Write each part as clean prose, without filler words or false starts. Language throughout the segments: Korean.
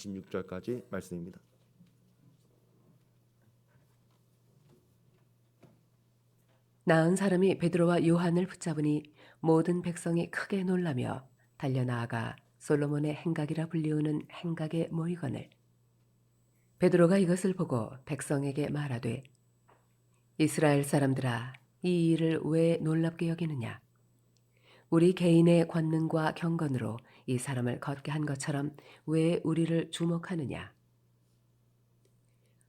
26절까지 말씀입니다. 나은 사람이 베드로와 요한을 붙잡으니 모든 백성이 크게 놀라며 달려나아가 솔로몬의 행각이라 불리우는 행각에 모이거늘 베드로가 이것을 보고 백성에게 말하되 이스라엘 사람들아 이 일을 왜 놀랍게 여기느냐 우리 개인의 권능과 경건으로 이 사람을 걷게 한 것처럼 왜 우리를 주목하느냐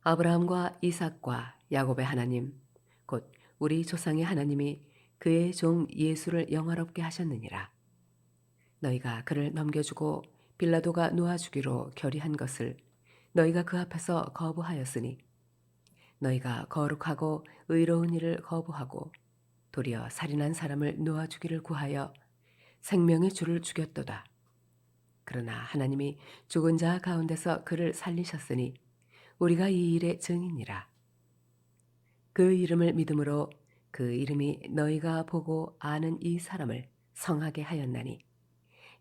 아브라함과 이삭과 야곱의 하나님 곧 우리 조상의 하나님이 그의 종 예수를 영화롭게 하셨느니라 너희가 그를 넘겨주고 빌라도가 놓아주기로 결의한 것을 너희가 그 앞에서 거부하였으니 너희가 거룩하고 의로운 일을 거부하고 도리어 살인한 사람을 놓아주기를 구하여 생명의 주를 죽였도다. 그러나 하나님이 죽은 자 가운데서 그를 살리셨으니 우리가 이 일의 증인이라. 그 이름을 믿음으로 그 이름이 너희가 보고 아는 이 사람을 성하게 하였나니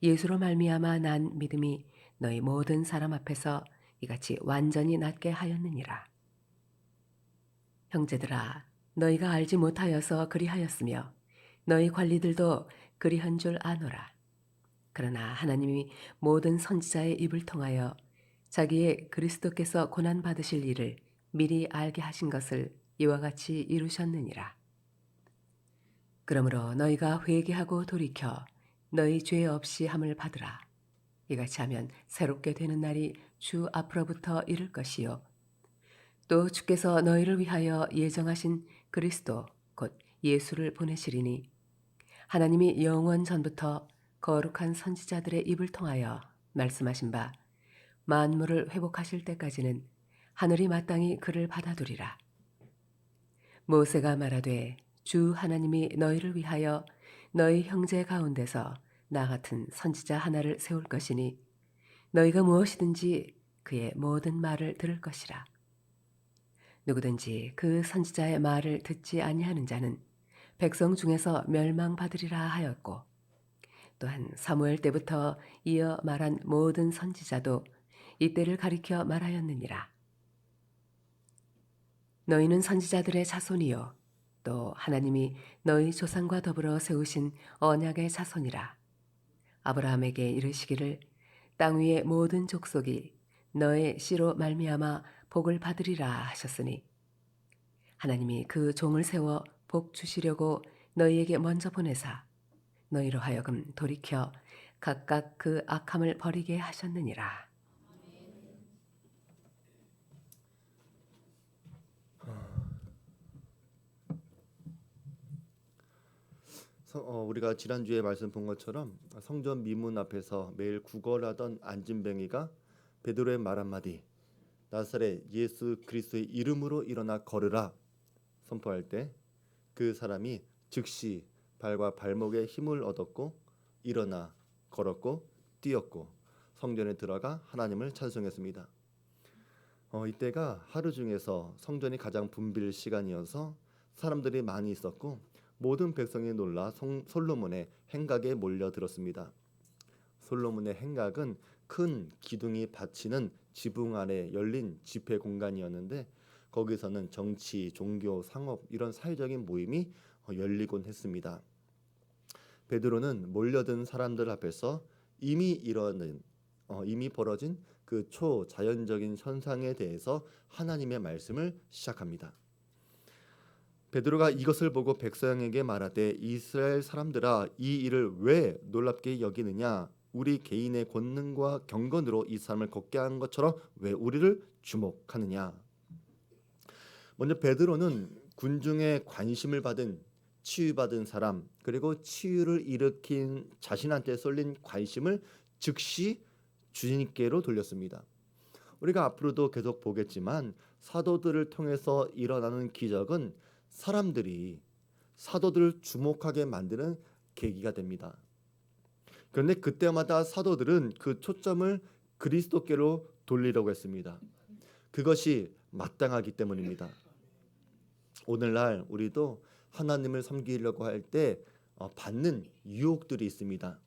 예수로 말미암아 난 믿음이 너희 모든 사람 앞에서 이같이 완전히 낫게 하였느니라. 형제들아 너희가 알지 못하여서 그리하였으며 너희 관리들도 그리한 줄 아노라. 그러나 하나님이 모든 선지자의 입을 통하여 자기의 그리스도께서 고난 받으실 일을 미리 알게 하신 것을 이와 같이 이루셨느니라. 그러므로 너희가 회개하고 돌이켜 너희 죄 없이 함을 받으라. 이같이 하면 새롭게 되는 날이 주 앞으로부터 이를 것이요 또 주께서 너희를 위하여 예정하신 그리스도 곧 예수를 보내시리니 하나님이 영원 전부터 거룩한 선지자들의 입을 통하여 말씀하신 바 만물을 회복하실 때까지는 하늘이 마땅히 그를 받아두리라. 모세가 말하되 주 하나님이 너희를 위하여 너희 형제 가운데서 나 같은 선지자 하나를 세울 것이니 너희가 무엇이든지 그의 모든 말을 들을 것이라. 누구든지 그 선지자의 말을 듣지 아니하는 자는 백성 중에서 멸망받으리라 하였고 또한 사무엘 때부터 이어 말한 모든 선지자도 이때를 가리켜 말하였느니라. 너희는 선지자들의 자손이요 또 하나님이 너희 조상과 더불어 세우신 언약의 자손이라. 아브라함에게 이르시기를 땅 위의 모든 족속이 너의 씨로 말미암아 복을 받으리라 하셨으니 하나님이 그 종을 세워 복 주시려고 너희에게 먼저 보내사 너희로 하여금 돌이켜 각각 그 악함을 버리게 하셨느니라. 우리가 지난주에 말씀 본 것처럼 성전 미문 앞에서 매일 구걸하던 안진뱅이가 베드로의 말 한마디 나사렛 예수 그리스도의 이름으로 일어나 걸으라 선포할 때 그 사람이 즉시 발과 발목에 힘을 얻었고 일어나 걸었고 뛰었고 성전에 들어가 하나님을 찬송했습니다. 이때가 하루 중에서 성전이 가장 붐빌 시간이어서 사람들이 많이 있었고 모든 백성이 놀라 솔로몬의 행각에 몰려들었습니다. 솔로몬의 행각은 큰 기둥이 받치는 지붕 아래 열린 집회 공간이었는데 거기서는 정치, 종교, 상업 이런 사회적인 모임이 열리곤 했습니다. 베드로는 몰려든 사람들 앞에서 이미 벌어진 그 초자연적인 현상에 대해서 하나님의 말씀을 시작합니다. 베드로가 이것을 보고 백성에게 말하되 이스라엘 사람들아 이 일을 왜 놀랍게 여기느냐 우리 개인의 권능과 경건으로 이 사람을 걷게 한 것처럼 왜 우리를 주목하느냐. 먼저 베드로는 군중의 관심을 받은 치유받은 사람 그리고 치유를 일으킨 자신한테 쏠린 관심을 즉시 주님께로 돌렸습니다. 우리가 앞으로도 계속 보겠지만 사도들을 통해서 일어나는 기적은 사람들이 사도들을 주목하게 만드는 계기가 됩니다. 그런데 그때마다 사도들은 그 초점을 그리스도께로 돌리려고 했습니다. 그것이 마땅하기 때문입니다. 오늘날 우리도 하나님을 섬기려고 할 때 받는 유혹들이 있습니다.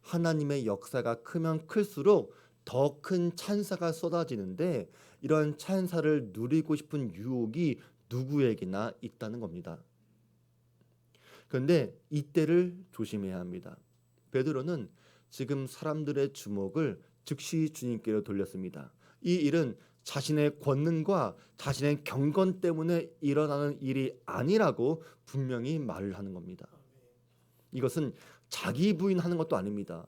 하나님의 역사가 크면 클수록 더 큰 찬사가 쏟아지는데 이런 찬사를 누리고 싶은 유혹이 누구에게나 있다는 겁니다. 그런데 이때를 조심해야 합니다. 베드로는 지금 사람들의 주목을 즉시 주님께로 돌렸습니다. 이 일은 자신의 권능과 자신의 경건 때문에 일어나는 일이 아니라고 분명히 말을 하는 겁니다. 이것은 자기 부인하는 것도 아닙니다.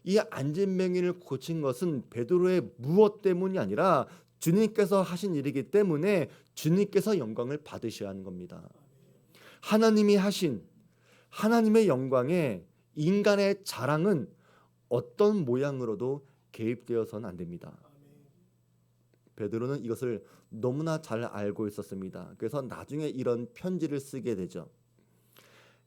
이 안진뱅이를 고친 것은 베드로의 무엇 때문이 아니라 주님께서 하신 일이기 때문에 주님께서 영광을 받으셔야 하는 겁니다. 하나님이 하신 하나님의 영광에 인간의 자랑은 어떤 모양으로도 개입되어서는 안 됩니다. 베드로는 이것을 너무나 잘 알고 있었습니다. 그래서 나중에 이런 편지를 쓰게 되죠.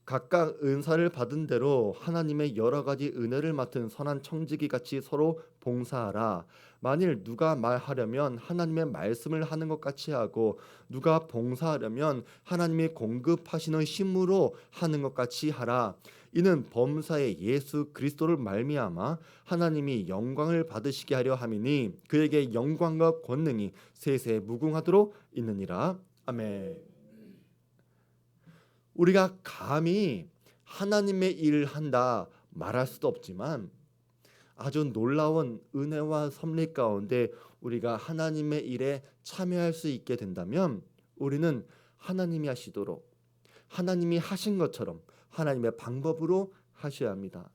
각각 은사를 받은 대로 하나님의 여러 가지 은혜를 맡은 선한 청지기 같이 서로 봉사하라. 만일 누가 말하려면 하나님의 말씀을 하는 것 같이 하고 누가 봉사하려면 하나님이 공급하시는 힘으로 하는 것 같이 하라. 이는 범사에 예수 그리스도를 말미암아 하나님이 영광을 받으시게 하려 함이니 그에게 영광과 권능이 세세 무궁하도록 있느니라. 아멘. 우리가 감히 하나님의 일을 한다 말할 수도 없지만 아주 놀라운 은혜와 섭리 가운데 우리가 하나님의 일에 참여할 수 있게 된다면 우리는 하나님이 하시도록 하나님이 하신 것처럼 하나님의 방법으로 하셔야 합니다.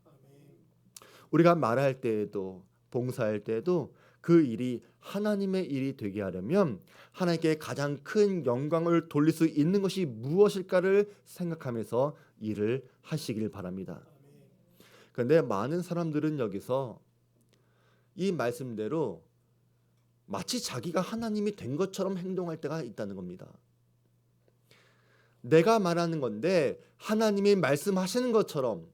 우리가 말할 때에도 봉사할 때에도 그 일이 하나님의 일이 되게 하려면 하나님께 가장 큰 영광을 돌릴 수 있는 것이 무엇일까를 생각하면서 일을 하시길 바랍니다. 그런데 많은 사람들은 여기서 이 말씀대로 마치 자기가 하나님이 된 것처럼 행동할 때가 있다는 겁니다. 내가 말하는 건데 하나님이 말씀하시는 것처럼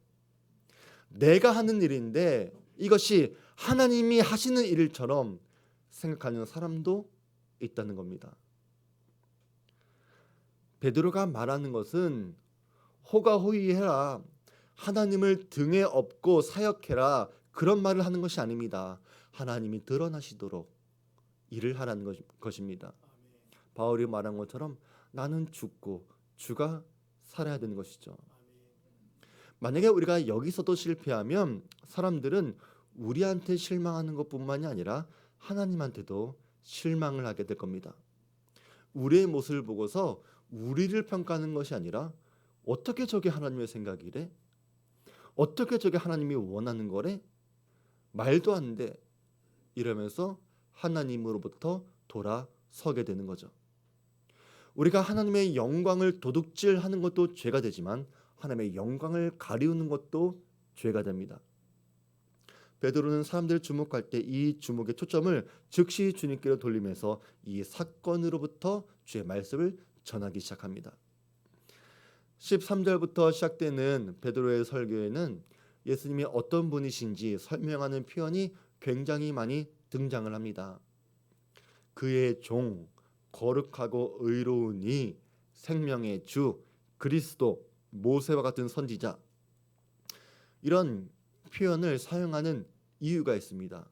내가 하는 일인데 이것이 하나님이 하시는 일처럼 생각하는 사람도 있다는 겁니다. 베드로가 말하는 것은 호가호위해라, 하나님을 등에 업고 사역해라 그런 말을 하는 것이 아닙니다. 하나님이 드러나시도록 일을 하라는 것입니다. 바울이 말한 것처럼 나는 죽고 주가 살아야 되는 것이죠. 만약에 우리가 여기서도 실패하면 사람들은 우리한테 실망하는 것뿐만이 아니라 하나님한테도 실망을 하게 될 겁니다. 우리의 모습을 보고서 우리를 평가하는 것이 아니라 어떻게 저게 하나님의 생각이래? 어떻게 저게 하나님이 원하는 거래? 말도 안 돼. 이러면서 하나님으로부터 돌아서게 되는 거죠. 우리가 하나님의 영광을 도둑질하는 것도 죄가 되지만 하나님의 영광을 가리우는 것도 죄가 됩니다. 베드로는 사람들을 주목할 때 이 주목의 초점을 즉시 주님께로 돌리면서 이 사건으로부터 주의 말씀을 전하기 시작합니다. 13절부터 시작되는 베드로의 설교에는 예수님이 어떤 분이신지 설명하는 표현이 굉장히 많이 등장을 합니다. 그의 종, 거룩하고 의로운 이, 생명의 주, 그리스도, 모세와 같은 선지자, 이런 표현을 사용하는 이유가 있습니다.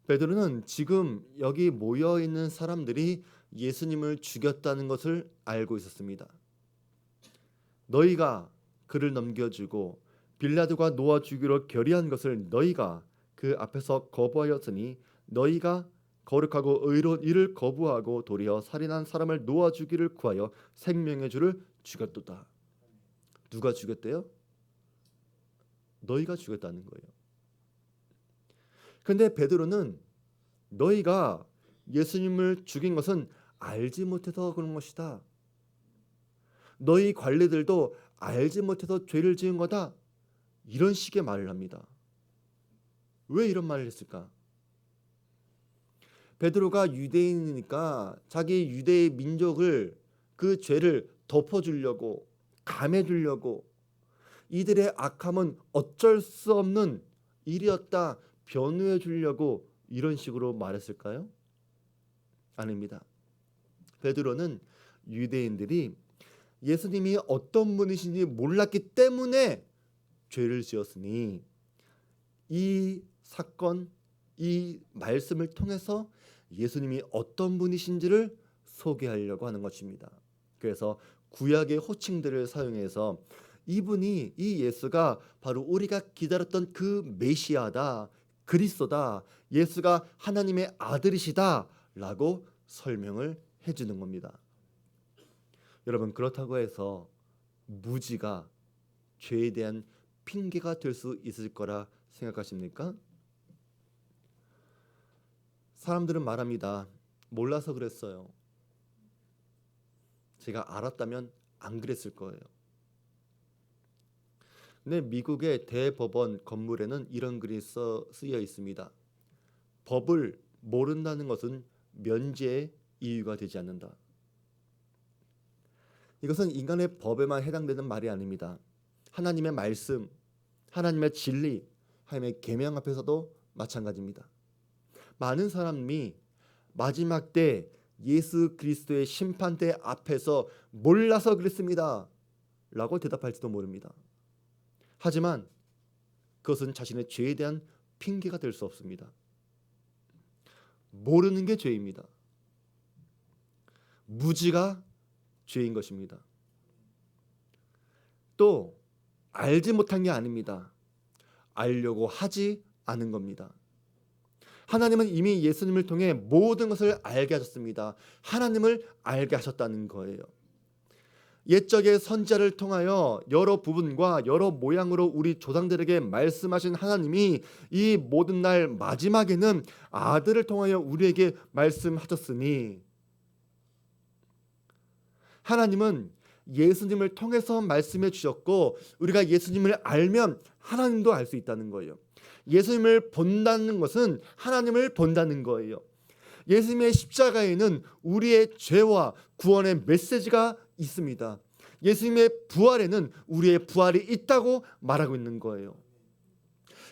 베드로는 지금 여기 모여 있는 사람들이 예수님을 죽였다는 것을 알고 있었습니다. 너희가 그를 넘겨주고 빌라도가 놓아 주기로 결의한 것을 너희가 그 앞에서 거부하였으니 너희가 거룩하고 의로운 이를 거부하고 도리어 살인한 사람을 놓아 주기를 구하여 생명의 주를 죽였도다. 누가 죽였대요? 너희가 죽였다는 거예요. 그런데 베드로는 너희가 예수님을 죽인 것은 알지 못해서 그런 것이다. 너희 관리들도 알지 못해서 죄를 지은 거다. 이런 식의 말을 합니다. 왜 이런 말을 했을까? 베드로가 유대인이니까 자기 유대의 민족을 그 죄를 덮어주려고 감해주려고 이들의 악함은 어쩔 수 없는 일이었다 변호해 주려고 이런 식으로 말했을까요? 아닙니다. 베드로는 유대인들이 예수님이 어떤 분이신지 몰랐기 때문에 죄를 지었으니 이 사건, 이 말씀을 통해서 예수님이 어떤 분이신지를 소개하려고 하는 것입니다. 그래서 구약의 호칭들을 사용해서 이분이, 이 예수가 바로 우리가 기다렸던 그 메시아다, 그리스도다, 예수가 하나님의 아들이시다 라고 설명을 해주는 겁니다. 여러분, 그렇다고 해서 무지가 죄에 대한 핑계가 될 수 있을 거라 생각하십니까? 사람들은 말합니다. 몰라서 그랬어요. 제가 알았다면 안 그랬을 거예요. 근데 미국의 대법원 건물에는 이런 글이 쓰여 있습니다. 법을 모른다는 것은 면죄의 이유가 되지 않는다. 이것은 인간의 법에만 해당되는 말이 아닙니다. 하나님의 말씀, 하나님의 진리, 하나님의 계명 앞에서도 마찬가지입니다. 많은 사람이 마지막 때 예수 그리스도의 심판대 앞에서 몰라서 그랬습니다 라고 대답할지도 모릅니다. 하지만 그것은 자신의 죄에 대한 핑계가 될 수 없습니다. 모르는 게 죄입니다. 무지가 죄인 것입니다. 또 알지 못한 게 아닙니다. 알려고 하지 않은 겁니다. 하나님은 이미 예수님을 통해 모든 것을 알게 하셨습니다. 하나님을 알게 하셨다는 거예요. 옛적의 선지자를 통하여 여러 부분과 여러 모양으로 우리 조상들에게 말씀하신 하나님이 이 모든 날 마지막에는 아들을 통하여 우리에게 말씀하셨으니, 하나님은 예수님을 통해서 말씀해 주셨고, 우리가 예수님을 알면 하나님도 알 수 있다는 거예요. 예수님을 본다는 것은 하나님을 본다는 거예요. 예수님의 십자가에는 우리의 죄와 구원의 메시지가 있습니다. 예수님의 부활에는 우리의 부활이 있다고 말하고 있는 거예요.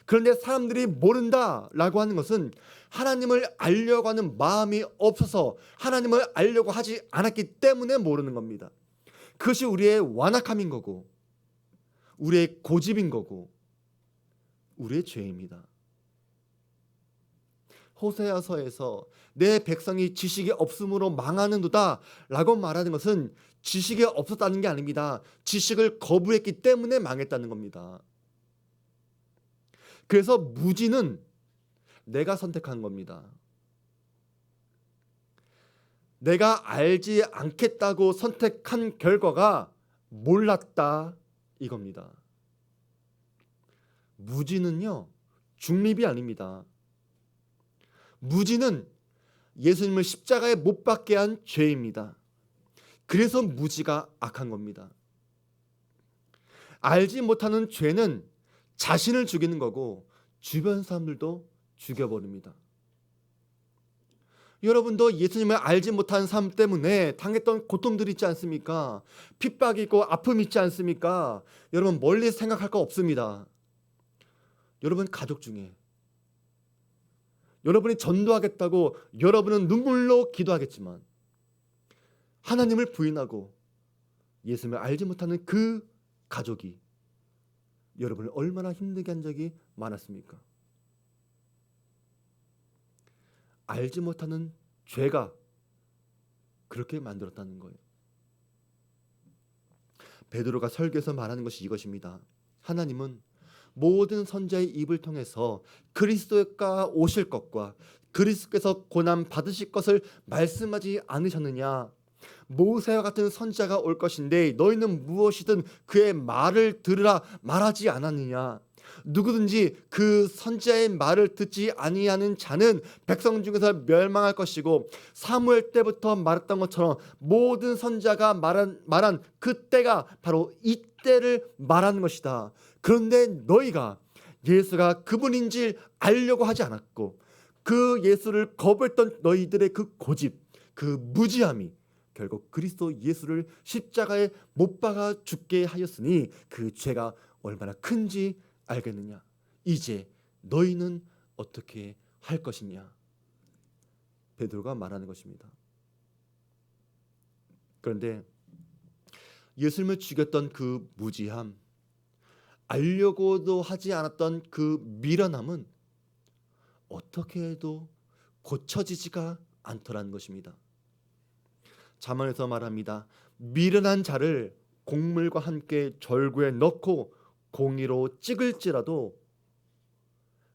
그런데 사람들이 모른다라고 하는 것은 하나님을 알려고 하는 마음이 없어서, 하나님을 알려고 하지 않았기 때문에 모르는 겁니다. 그것이 우리의 완악함인 거고, 우리의 고집인 거고, 우리의 죄입니다. 호세아서에서 내 백성이 지식이 없음으로 망하는도다 라고 말하는 것은 지식이 없었다는 게 아닙니다. 지식을 거부했기 때문에 망했다는 겁니다. 그래서 무지는 내가 선택한 겁니다. 내가 알지 않겠다고 선택한 결과가 몰랐다 이겁니다. 무지는요, 중립이 아닙니다. 무지는 예수님을 십자가에 못 박게 한 죄입니다. 그래서 무지가 악한 겁니다. 알지 못하는 죄는 자신을 죽이는 거고 주변 사람들도 죽여버립니다. 여러분도 예수님을 알지 못한 삶 때문에 당했던 고통들이 있지 않습니까? 핍박이 있고 아픔이 있지 않습니까? 여러분, 멀리 생각할 거 없습니다. 여러분 가족 중에 여러분이 전도하겠다고 여러분은 눈물로 기도하겠지만 하나님을 부인하고 예수님을 알지 못하는 그 가족이 여러분을 얼마나 힘들게 한 적이 많았습니까? 알지 못하는 죄가 그렇게 만들었다는 거예요. 베드로가 설교에서 말하는 것이 이것입니다. 하나님은 모든 선지자의 입을 통해서 그리스도가 오실 것과 그리스도께서 고난 받으실 것을 말씀하지 않으셨느냐? 모세와 같은 선지자가 올 것인데 너희는 무엇이든 그의 말을 들으라 말하지 않았느냐? 누구든지 그 선지자의 말을 듣지 아니하는 자는 백성 중에서 멸망할 것이고, 사무엘 때부터 말했던 것처럼 모든 선지자가 말한 그때가 바로 이때를 말하는 것이다. 그런데 너희가 예수가 그분인지 알려고 하지 않았고, 그 예수를 거부했던 너희들의 그 고집, 그 무지함이 결국 그리스도 예수를 십자가에 못 박아 죽게 하였으니 그 죄가 얼마나 큰지 알겠느냐? 이제 너희는 어떻게 할 것이냐? 베드로가 말하는 것입니다. 그런데 예수님을 죽였던 그 무지함, 알려고도 하지 않았던 그 미련함은 어떻게 해도 고쳐지지가 않더라는 것입니다. 잠언에서 말합니다. 미련한 자를 곡물과 함께 절구에 넣고 공이로 찍을지라도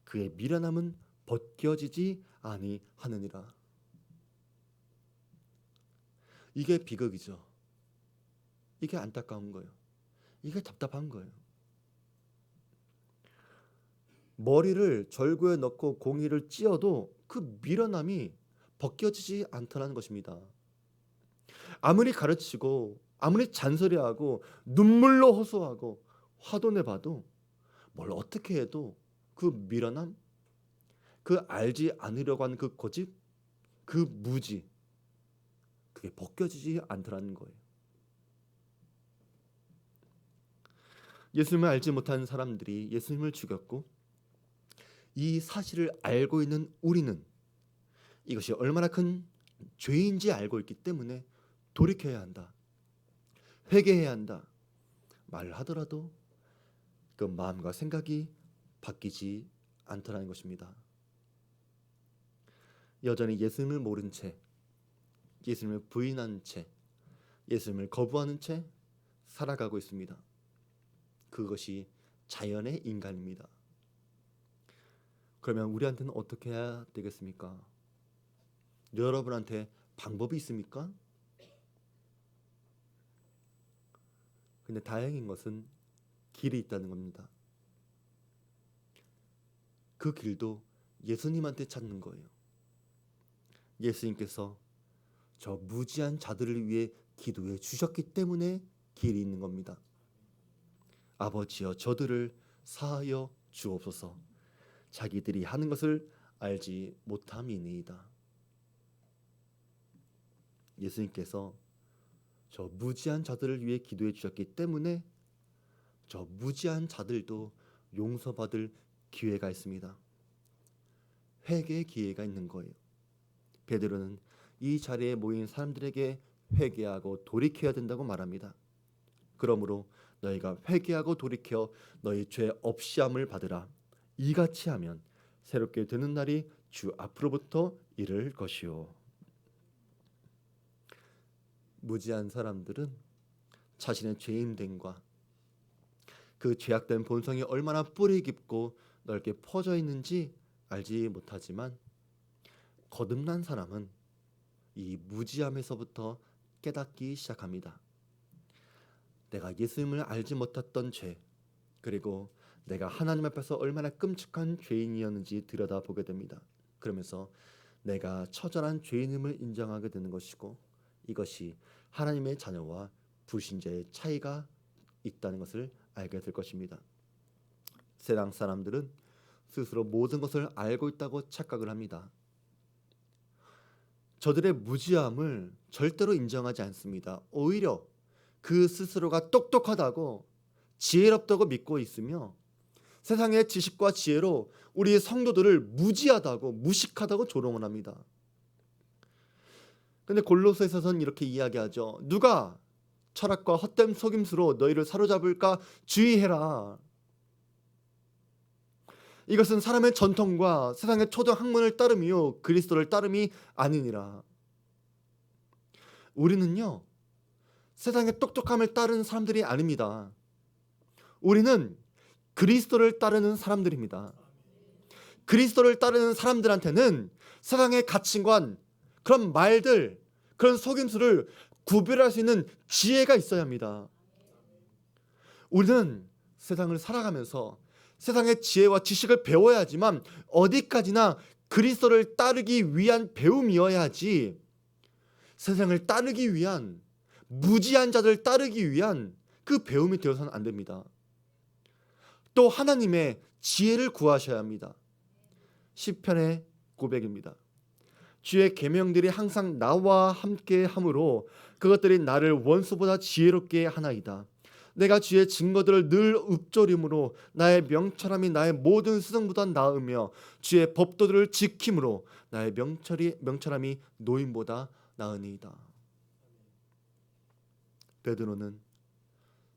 그의 미련함은 벗겨지지 아니하느니라. 이게 비극이죠. 이게 안타까운 거예요. 이게 답답한 거예요. 머리를 절구에 넣고 공이를 찧어도 그 미련함이 벗겨지지 않더라는 것입니다. 아무리 가르치고 아무리 잔소리하고 눈물로 호소하고 화도 내봐도 뭘 어떻게 해도 그 미련함, 그 알지 않으려고 하는 그 고집, 그 무지, 그게 벗겨지지 않더라는 거예요. 예수님을 알지 못하는 사람들이 예수님을 죽였고 이 사실을 알고 있는 우리는 이것이 얼마나 큰 죄인지 알고 있기 때문에 돌이켜야 한다. 회개해야 한다. 말을 하더라도 그 마음과 생각이 바뀌지 않더라는 것입니다. 여전히 예수님을 모른 채, 예수님을 부인한 채, 예수님을 거부하는 채 살아가고 있습니다. 그것이 자연의 인간입니다. 그러면 우리한테는 어떻게 해야 되겠습니까? 여러분한테 방법이 있습니까? 근데 다행인 것은 길이 있다는 겁니다. 그 길도 예수님한테 찾는 거예요. 예수님께서 저 무지한 자들을 위해 기도해 주셨기 때문에 길이 있는 겁니다. 아버지여 저들을 사하여 주옵소서. 자기들이 하는 것을 알지 못함이니이다. 예수님께서 저 무지한 자들을 위해 기도해 주셨기 때문에 저 무지한 자들도 용서받을 기회가 있습니다. 회개의 기회가 있는 거예요. 베드로는 이 자리에 모인 사람들에게 회개하고 돌이켜야 된다고 말합니다. 그러므로 너희가 회개하고 돌이켜 너희 죄 없이함을 받으라. 이같이 하면 새롭게 되는 날이 주 앞으로부터 이를 것이요. 무지한 사람들은 자신의 죄인됨과 그 죄악된 본성이 얼마나 뿌리 깊고 넓게 퍼져 있는지 알지 못하지만 거듭난 사람은 이 무지함에서부터 깨닫기 시작합니다. 내가 예수님을 알지 못했던 죄, 그리고 내가 하나님 앞에서 얼마나 끔찍한 죄인이었는지 들여다보게 됩니다. 그러면서 내가 처절한 죄인임을 인정하게 되는 것이고 이것이 하나님의 자녀와 불신자의 차이가 있다는 것을 알게 될 것입니다. 세상 사람들은 스스로 모든 것을 알고 있다고 착각을 합니다. 저들의 무지함을 절대로 인정하지 않습니다. 오히려 그 스스로가 똑똑하다고 지혜롭다고 믿고 있으며 세상의 지식과 지혜로 우리 성도들을 무지하다고 무식하다고 조롱을 합니다. 근데 골로새서는 이렇게 이야기하죠. 누가 철학과 헛된 속임수로 너희를 사로잡을까 주의해라. 이것은 사람의 전통과 세상의 초등 학문을 따름이요 그리스도를 따름이 아니니라. 우리는요 세상의 똑똑함을 따르는 사람들이 아닙니다. 우리는 그리스도를 따르는 사람들입니다. 그리스도를 따르는 사람들한테는 세상의 가치관, 그런 말들, 그런 속임수를 구별할 수 있는 지혜가 있어야 합니다. 우리는 세상을 살아가면서 세상의 지혜와 지식을 배워야 하지만 어디까지나 그리스도를 따르기 위한 배움이어야 하지 세상을 따르기 위한 무지한 자들 따르기 위한 그 배움이 되어서는 안 됩니다. 또 하나님의 지혜를 구하셔야 합니다. 시편의 고백입니다. 주의 계명들이 항상 나와 함께 함으로 그것들이 나를 원수보다 지혜롭게 하나이다. 내가 주의 증거들을 늘 읊조림으로 나의 명철함이 나의 모든 스승보다 나으며 주의 법도들을 지킴으로 나의 명철함이 노인보다 나으니이다. 베드로는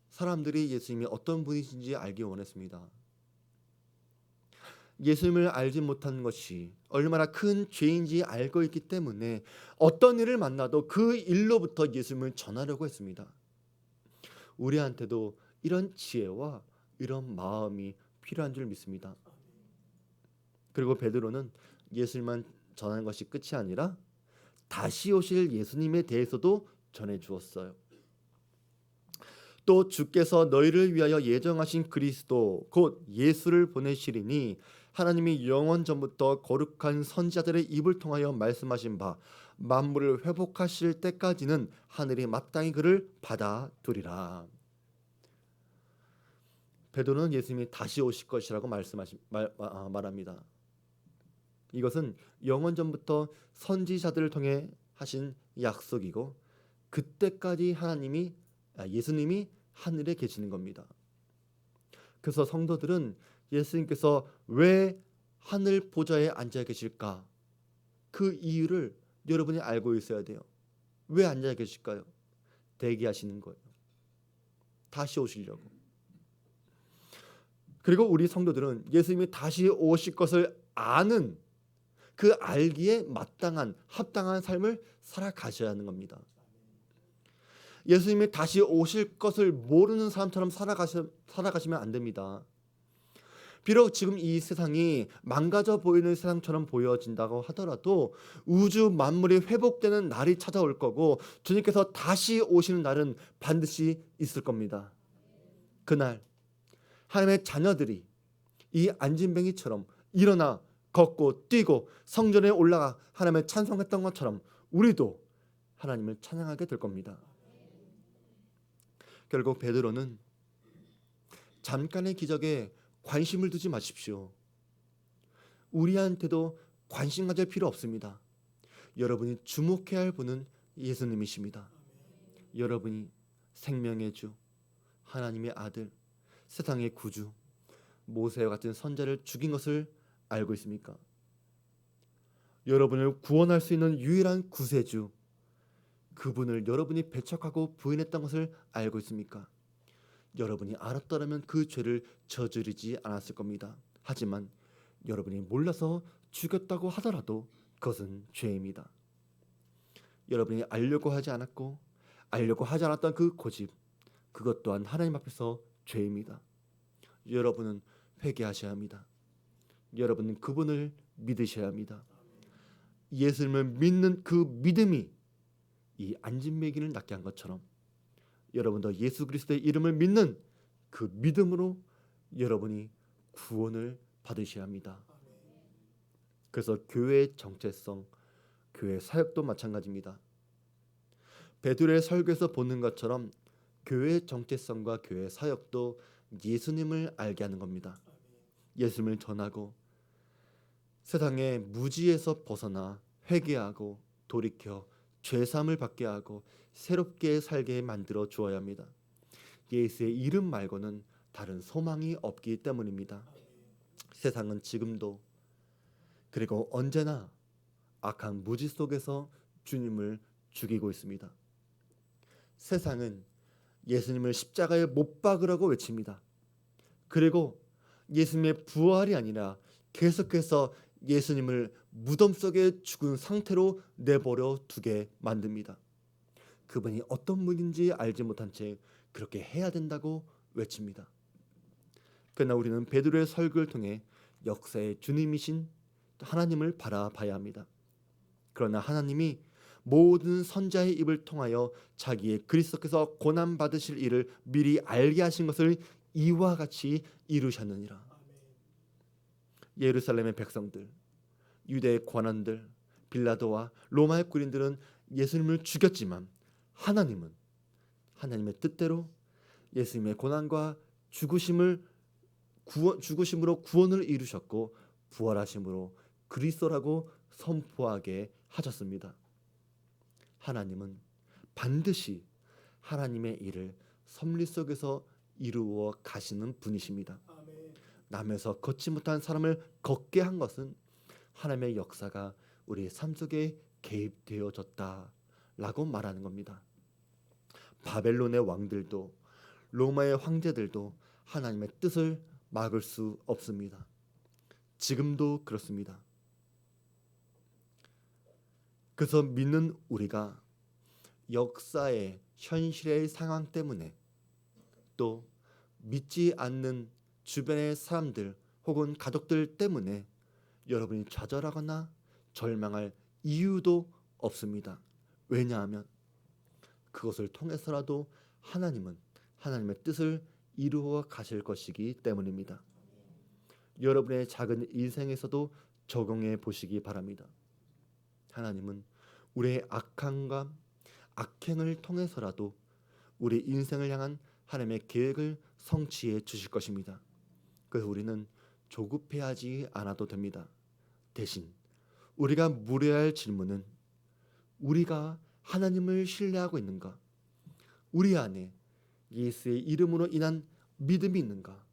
사람들이 예수님이 어떤 분이신지 알기 원했습니다. 예수님을 알지 못하는 것이 얼마나 큰 죄인지 알고 있기 때문에 어떤 일을 만나도 그 일로부터 예수님을 전하려고 했습니다. 우리한테도 이런 지혜와 이런 마음이 필요한 줄 믿습니다. 그리고 베드로는 예수님만 전하는 것이 끝이 아니라 다시 오실 예수님에 대해서도 전해 주었어요. 또 주께서 너희를 위하여 예정하신 그리스도 곧 예수를 보내시리니 하나님이 영원 전부터 거룩한 선지자들의 입을 통하여 말씀하신 바 만물을 회복하실 때까지는 하늘이 마땅히 그를 받아두리라. 베드로는 예수님이 다시 오실 것이라고 말합니다. 이것은 영원 전부터 선지자들을 통해 하신 약속이고 그때까지 예수님이 하늘에 계시는 겁니다. 그래서 성도들은 예수님께서 왜 하늘 보좌에 앉아 계실까? 그 이유를 여러분이 알고 있어야 돼요. 왜 앉아 계실까요? 대기하시는 거예요. 다시 오시려고. 그리고 우리 성도들은 예수님이 다시 오실 것을 아는 그 알기에 마땅한 합당한 삶을 살아가셔야 하는 겁니다. 예수님이 다시 오실 것을 모르는 사람처럼 살아가시면 안 됩니다. 비록 지금 이 세상이 망가져 보이는 세상처럼 보여진다고 하더라도 우주 만물이 회복되는 날이 찾아올 거고 주님께서 다시 오시는 날은 반드시 있을 겁니다. 그날 하나님의 자녀들이 이 안진뱅이처럼 일어나 걷고 뛰고 성전에 올라가 하나님을 찬송했던 것처럼 우리도 하나님을 찬양하게 될 겁니다. 결국 베드로는 잠깐의 기적에 관심을 두지 마십시오. 우리한테도 관심 가질 필요 없습니다. 여러분이 주목해야 할 분은 예수님이십니다. 여러분이 생명의 주, 하나님의 아들, 세상의 구주, 모세와 같은 선자를 죽인 것을 알고 있습니까? 여러분을 구원할 수 있는 유일한 구세주, 그분을 여러분이 배척하고 부인했던 것을 알고 있습니까? 여러분이 알았더라면 그 죄를 저지르지 않았을 겁니다. 하지만 여러분이 몰라서 죽였다고 하더라도 그것은 죄입니다. 여러분이 알려고 하지 않았고 알려고 하지 않았던 그 고집, 그것 또한 하나님 앞에서 죄입니다. 여러분은 회개하셔야 합니다. 여러분은 그분을 믿으셔야 합니다. 예수님을 믿는 그 믿음이 이 안진뱅이를 낫게 한 것처럼 여러분도 예수 그리스도의 이름을 믿는 그 믿음으로 여러분이 구원을 받으셔야 합니다. 그래서 교회의 정체성, 교회 사역도 마찬가지입니다. 베드로의 설교에서 보는 것처럼 교회의 정체성과 교회 사역도 예수님을 알게 하는 겁니다. 예수님을 전하고 세상의 무지에서 벗어나 회개하고 돌이켜 죄사함을 받게 하고 새롭게 살게 만들어 주어야 합니다. 예수의 이름 말고는 다른 소망이 없기 때문입니다. 세상은 지금도 그리고 언제나 악한 무지 속에서 주님을 죽이고 있습니다. 세상은 예수님을 십자가에 못 박으라고 외칩니다. 그리고 예수님의 부활이 아니라 계속해서 예수님을 무덤 속에 죽은 상태로 내버려 두게 만듭니다. 그분이 어떤 분인지 알지 못한 채 그렇게 해야 된다고 외칩니다. 그러나 우리는 베드로의 설교를 통해 역사의 주님이신 하나님을 바라봐야 합니다. 그러나 하나님이 모든 선자의 입을 통하여 자기의 그리스도께서 고난 받으실 일을 미리 알게 하신 것을 이와 같이 이루셨느니라. 예루살렘의 백성들, 유대의 관원들, 빌라도와 로마의 군인들은 예수님을 죽였지만 하나님은 하나님의 뜻대로 예수님의 고난과 죽으심으로 구원을 이루셨고 부활하심으로 그리스도라고 선포하게 하셨습니다. 하나님은 반드시 하나님의 일을 섭리 속에서 이루어 가시는 분이십니다. 남에서 걷지 못한 사람을 걷게 한 것은 하나님의 역사가 우리의 삶 속에 개입되어졌다라고 말하는 겁니다. 바벨론의 왕들도 로마의 황제들도 하나님의 뜻을 막을 수 없습니다. 지금도 그렇습니다. 그래서 믿는 우리가 역사의 현실의 상황 때문에 또 믿지 않는 주변의 사람들 혹은 가족들 때문에 여러분이 좌절하거나 절망할 이유도 없습니다. 왜냐하면 그것을 통해서라도 하나님은 하나님의 뜻을 이루어 가실 것이기 때문입니다. 여러분의 작은 인생에서도 적용해 보시기 바랍니다. 하나님은 우리의 악함과 악행을 통해서라도 우리 인생을 향한 하나님의 계획을 성취해 주실 것입니다. 그래서 우리는 조급해하지 않아도 됩니다. 대신 우리가 물어야 할 질문은 우리가 하나님을 신뢰하고 있는가? 우리 안에 예수의 이름으로 인한 믿음이 있는가?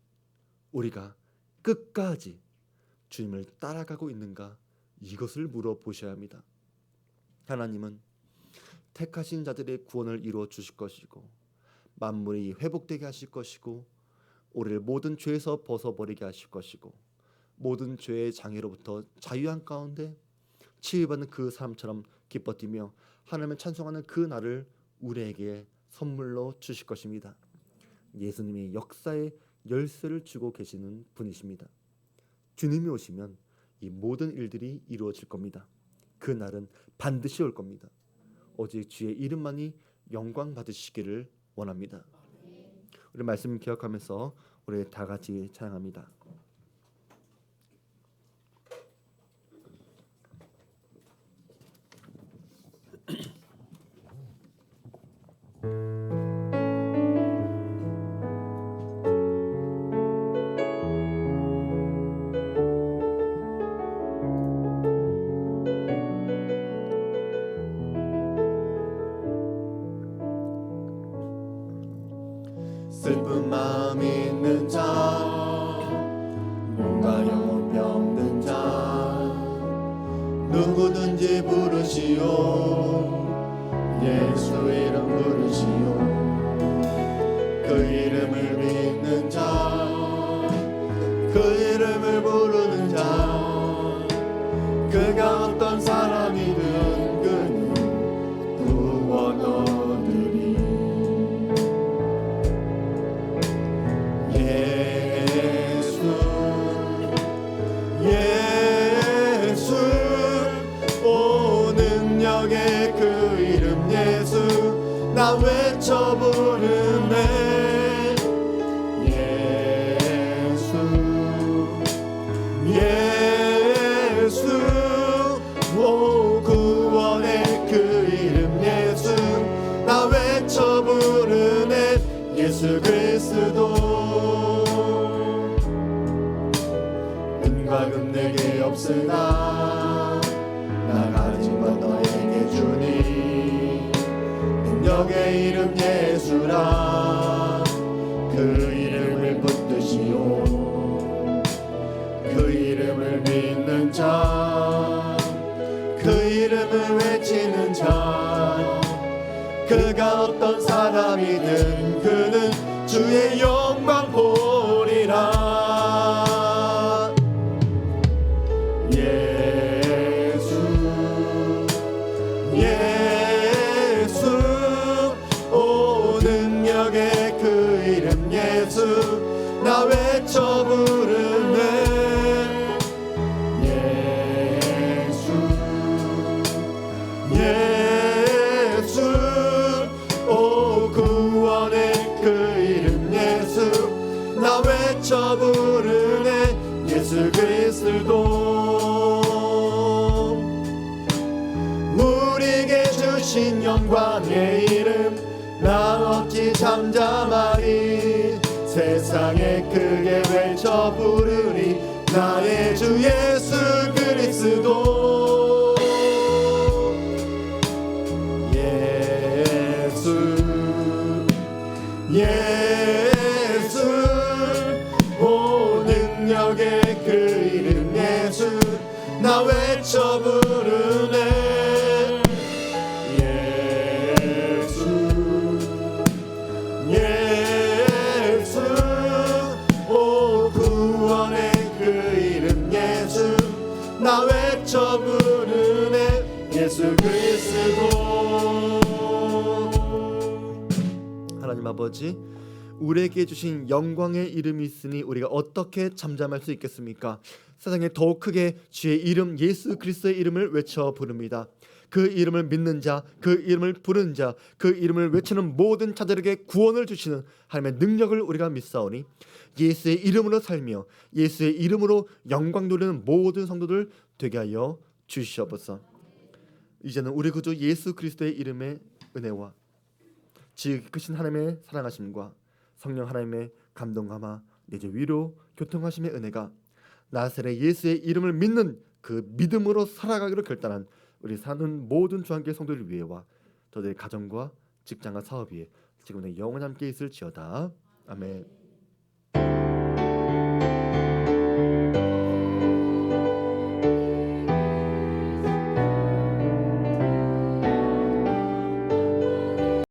우리가 끝까지 주님을 따라가고 있는가? 이것을 물어보셔야 합니다. 하나님은 택하신 자들의 구원을 이루어 주실 것이고 만물이 회복되게 하실 것이고 우리를 모든 죄에서 벗어버리게 하실 것이고 모든 죄의 장애로부터 자유한 가운데 치유받는 그 사람처럼 기뻐 뛰며 하나님을 찬송하는 그 날을 우리에게 선물로 주실 것입니다. 예수님이 역사의 열쇠를 주고 계시는 분이십니다. 주님이 오시면 이 모든 일들이 이루어질 겁니다. 그 날은 반드시 올 겁니다. 오직 주의 이름만이 영광 받으시기를 원합니다. 우리 말씀 기억하면서 우리 다 같이 찬양합니다. 슬픈 마음 있는 자, 뭔가 영혼 병든 자, 누구든지 부르시오. 예수 이름 부르시오. 그 이름을 믿는 자, 그 이름을 부르는 자, 그가 어떤 사람이든 그는 구원 얻으리. 예수 오 능력의 그 이름 예수 나 외쳐 부르네. 예수 오 구원의 그 이름 예수 나 외쳐 부르네. 예수 그리스도 은과 금 내게 없으나 나 가진 것 너에게 주니. 능력의 이름 예수라 그 이름을 붙드시오. 그 이름을 믿는 자, 그 이름을 외치는 자, 그가 어떤 사람이든 그는 주의 영광 보리라. 예수 오 능력의 그 이름 예수 나 외쳐 부르네. 예수 오 구원의 그 이름 예수 나 외쳐 부르네. 예수 그리스도 우리에게 주신 영광의 이름 나 어찌 잠잠하리. 세상에 크게 외쳐 부르리. 나의 주 예수 그리스도. 예수 오 능력의 그 이름 예수 나 외쳐 부르네. 예수 오 구원의 그 이름 예수 예수 그리스도. 하나님 아버지, 우리에게 주신 영광의 이름이 있으니 우리가 어떻게 잠잠할 수 있겠습니까? 세상에 더욱 크게 주의 이름 예수 그리스도의 이름을 외쳐 부릅니다. 그 이름을 믿는 자, 그 이름을 부르는 자, 그 이름을 외치는 모든 자들에게 구원을 주시는 하나님의 능력을 우리가 믿사오니 예수의 이름으로 살며 예수의 이름으로 영광 돌리는 모든 성도들 되게 하여 주시옵소서. 이제는 우리 구주 예수 그리스도의 이름의 은혜와 지극히 크신 하나님의 사랑하심과 성령 하나님의 감동함과 내주 위로 교통하심의 은혜가 나사렛 예수의 이름을 믿는 그 믿음으로 살아가기로 결단한 우리 사는 모든 주한교회 성도를 위해와 저들의 가정과 직장과 사업 위에 지금의 영원 함께 있을지어다. 아멘.